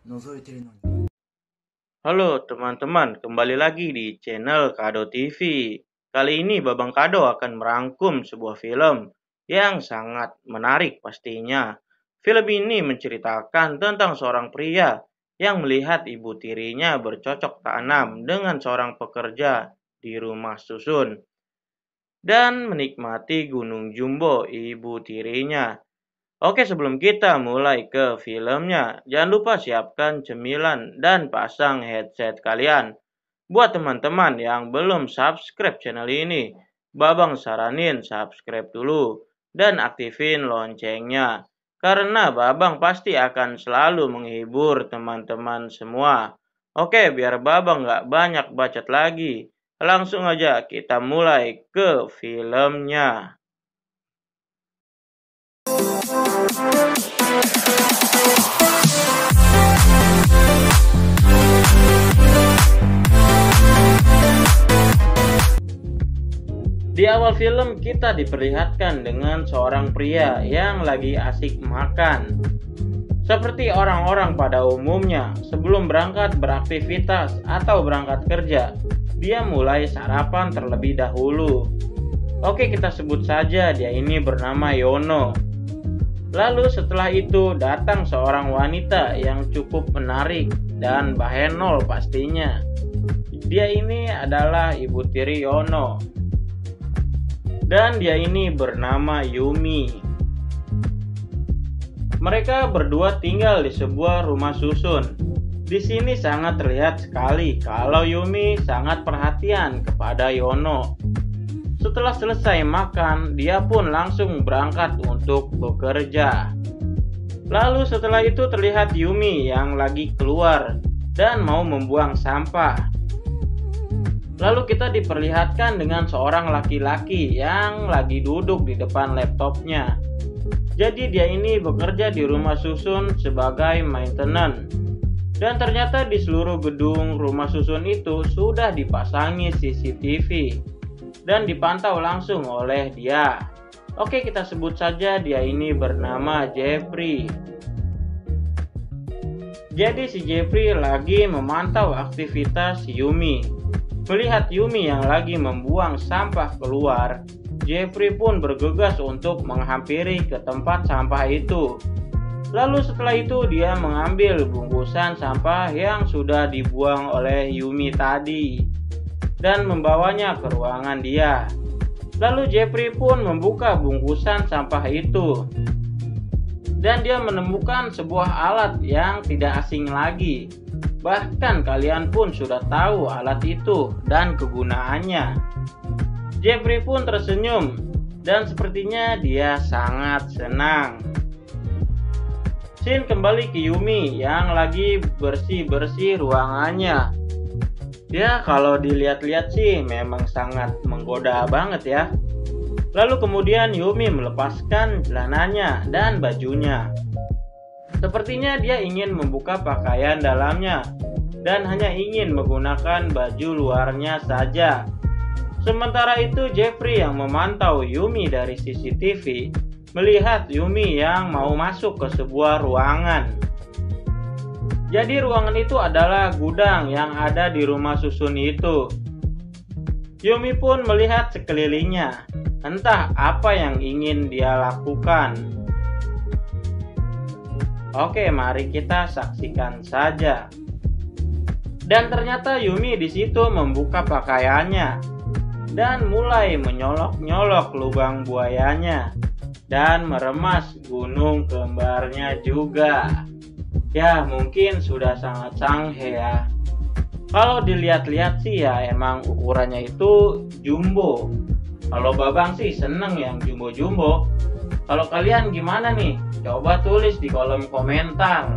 覗いてるのに。 Halo teman-teman, kembali lagi di channel Kado TV. Kali ini Babang Kado akan merangkum sebuah film yang sangat menarik pastinya. Film ini menceritakan tentang seorang pria yang melihat ibu tirinya bercocok tanam dengan seorang pekerja di rumah susun dan menikmati gunung jumbo ibu tirinya. Oke, sebelum kita mulai ke filmnya, jangan lupa siapkan cemilan dan pasang headset kalian. Buat teman-teman yang belum subscribe channel ini, Babang saranin subscribe dulu dan aktifin loncengnya. Karena Babang pasti akan selalu menghibur teman-teman semua. Oke, biar Babang nggak banyak bacot lagi. Langsung aja kita mulai ke filmnya. Di awal film kita diperlihatkan dengan seorang pria yang lagi asik makan. Seperti orang-orang pada umumnya, sebelum berangkat beraktivitas atau berangkat kerja, dia mulai sarapan terlebih dahulu. Oke, kita sebut saja dia ini bernama Yono. Lalu setelah itu datang seorang wanita yang cukup menarik dan bahenol pastinya. Dia ini adalah ibu tiri Yono. Dan dia ini bernama Yumi. Mereka berdua tinggal di sebuah rumah susun. Di sini sangat terlihat sekali kalau Yumi sangat perhatian kepada Yono. Setelah selesai makan, dia pun langsung berangkat untuk bekerja. Lalu setelah itu terlihat Yumi yang lagi keluar dan mau membuang sampah. Lalu kita diperlihatkan dengan seorang laki-laki yang lagi duduk di depan laptopnya. Jadi dia ini bekerja di rumah susun sebagai maintenance. Dan ternyata di seluruh gedung rumah susun itu sudah dipasangi CCTV dan dipantau langsung oleh dia. Oke, kita sebut saja dia ini bernama Jeffrey. Jadi si Jeffrey lagi memantau aktivitas Yumi. Melihat Yumi yang lagi membuang sampah keluar, Jeffrey pun bergegas untuk menghampiri ke tempat sampah itu. Lalu setelah itu dia mengambil bungkusan sampah yang sudah dibuang oleh Yumi tadi dan membawanya ke ruangan dia. Lalu Jeffrey pun membuka bungkusan sampah itu dan dia menemukan sebuah alat yang tidak asing lagi. Bahkan kalian pun sudah tahu alat itu dan kegunaannya. Jeffrey pun tersenyum dan sepertinya dia sangat senang. Scene kembali ke Yumi yang lagi bersih-bersih ruangannya. Ya, kalau dilihat-lihat sih memang sangat menggoda banget ya. Lalu kemudian Yumi melepaskan celananya dan bajunya. Sepertinya dia ingin membuka pakaian dalamnya dan hanya ingin menggunakan baju luarnya saja. Sementara itu Jeffrey yang memantau Yumi dari CCTV melihat Yumi yang mau masuk ke sebuah ruangan. Jadi ruangan itu adalah gudang yang ada di rumah susun itu. Yumi pun melihat sekelilingnya, entah apa yang ingin dia lakukan. Oke, mari kita saksikan saja. Dan ternyata Yumi di situ membuka pakaiannya dan mulai menyolok-nyolok lubang buayanya dan meremas gunung kembarnya juga. Ya, mungkin sudah sangat canggih ya. Kalau dilihat-lihat sih ya emang ukurannya itu jumbo. Kalau Babang sih seneng yang jumbo-jumbo. Kalau kalian gimana nih? Coba tulis di kolom komentar.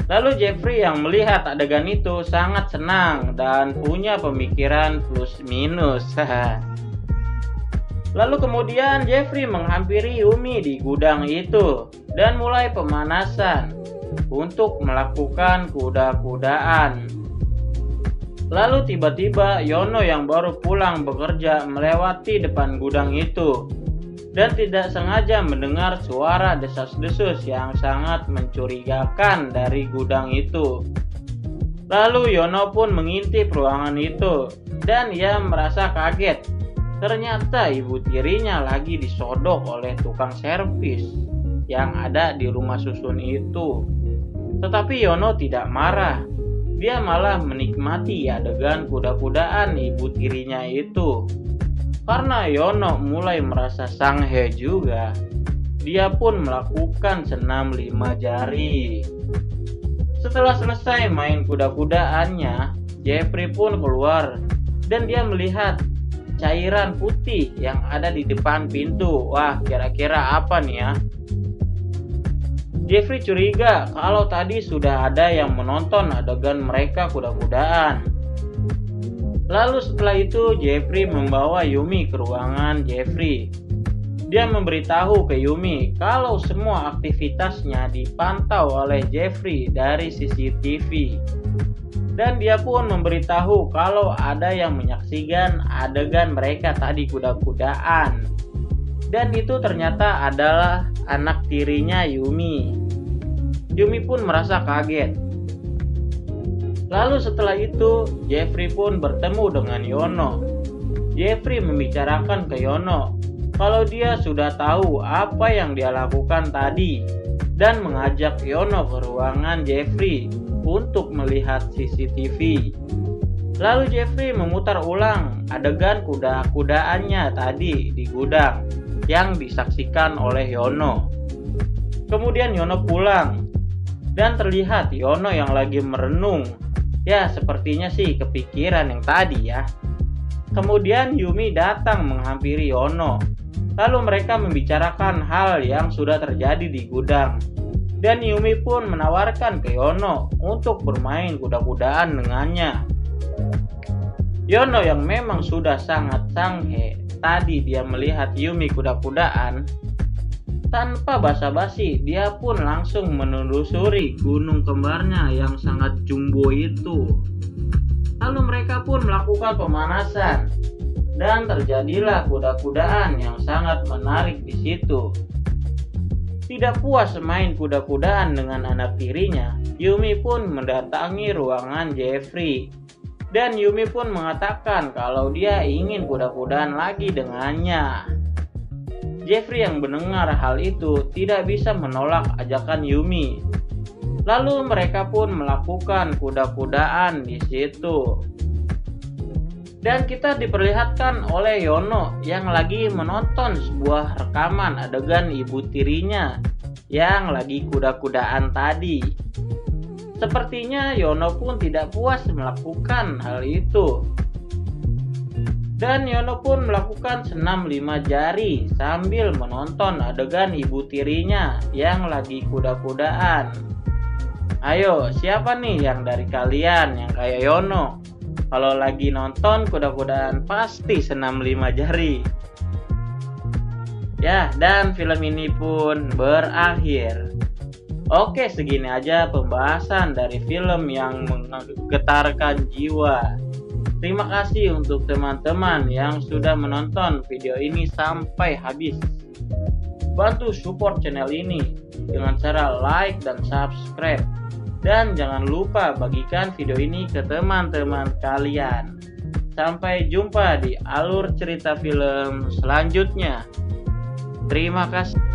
Lalu Jeffrey yang melihat adegan itu sangat senang dan punya pemikiran plus minus. Lalu kemudian Jeffrey menghampiri Yumi di gudang itu dan mulai pemanasan untuk melakukan kuda-kudaan. Lalu tiba-tiba Yono yang baru pulang bekerja melewati depan gudang itu. dan tidak sengaja mendengar suara desas-desus yang sangat mencurigakan dari gudang itu. Lalu Yono pun mengintip ruangan itu dan ia merasa kaget. Ternyata ibu tirinya lagi disodok oleh tukang servis yang ada di rumah susun itu. Tetapi Yono tidak marah. Dia malah menikmati adegan kuda-kudaan ibu tirinya itu. Karena Yono mulai merasa sanghe juga, dia pun melakukan senam 5 jari. Setelah selesai main kuda-kudaannya, Jeffrey pun keluar dan dia melihat cairan putih yang ada di depan pintu. Wah, kira-kira apa nih ya? Jeffrey curiga kalau tadi sudah ada yang menonton adegan mereka kuda-kudaan. Lalu setelah itu Jeffrey membawa Yumi ke ruangan Jeffrey. Dia memberitahu ke Yumi kalau semua aktivitasnya dipantau oleh Jeffrey dari CCTV. Dan dia pun memberitahu kalau ada yang menyaksikan adegan mereka tadi kuda-kudaan. Dan itu ternyata adalah anak tirinya Yumi. Yumi pun merasa kaget. Lalu setelah itu, Jeffrey pun bertemu dengan Yono. Jeffrey membicarakan ke Yono kalau dia sudah tahu apa yang dia lakukan tadi dan mengajak Yono ke ruangan Jeffrey untuk melihat CCTV. Lalu Jeffrey memutar ulang adegan kuda-kudaannya tadi di gudang yang disaksikan oleh Yono. Kemudian Yono pulang dan terlihat Yono yang lagi merenung. Ya, sepertinya sih kepikiran yang tadi ya. Kemudian Yumi datang menghampiri Yono. Lalu mereka membicarakan hal yang sudah terjadi di gudang. Dan Yumi pun menawarkan ke Yono untuk bermain kuda-kudaan dengannya. Yono yang memang sudah sangat sanghe tadi dia melihat Yumi kuda-kudaan, tanpa basa-basi dia pun langsung menelusuri gunung kembarnya yang sangat jumbo itu. Lalu mereka pun melakukan pemanasan dan terjadilah kuda-kudaan yang sangat menarik di situ. Tidak puas main kuda-kudaan dengan anak tirinya, Yumi pun mendatangi ruangan Jeffrey. Dan Yumi pun mengatakan kalau dia ingin kuda-kudaan lagi dengannya. Jeffrey yang mendengar hal itu tidak bisa menolak ajakan Yumi. Lalu mereka pun melakukan kuda-kudaan di situ. Dan kita diperlihatkan oleh Yono yang lagi menonton sebuah rekaman adegan ibu tirinya yang lagi kuda-kudaan tadi. Sepertinya Yono pun tidak puas melakukan hal itu. Dan Yono pun melakukan senam 5 jari sambil menonton adegan ibu tirinya yang lagi kuda-kudaan. Ayo, siapa nih yang dari kalian yang kayak Yono? Kalau lagi nonton kuda-kudaan pasti senam 5 jari. Ya, dan film ini pun berakhir. Oke, segini aja pembahasan dari film yang menggetarkan jiwa. Terima kasih untuk teman-teman yang sudah menonton video ini sampai habis. Bantu support channel ini dengan cara like dan subscribe. Dan jangan lupa bagikan video ini ke teman-teman kalian. Sampai jumpa di alur cerita film selanjutnya. Terima kasih.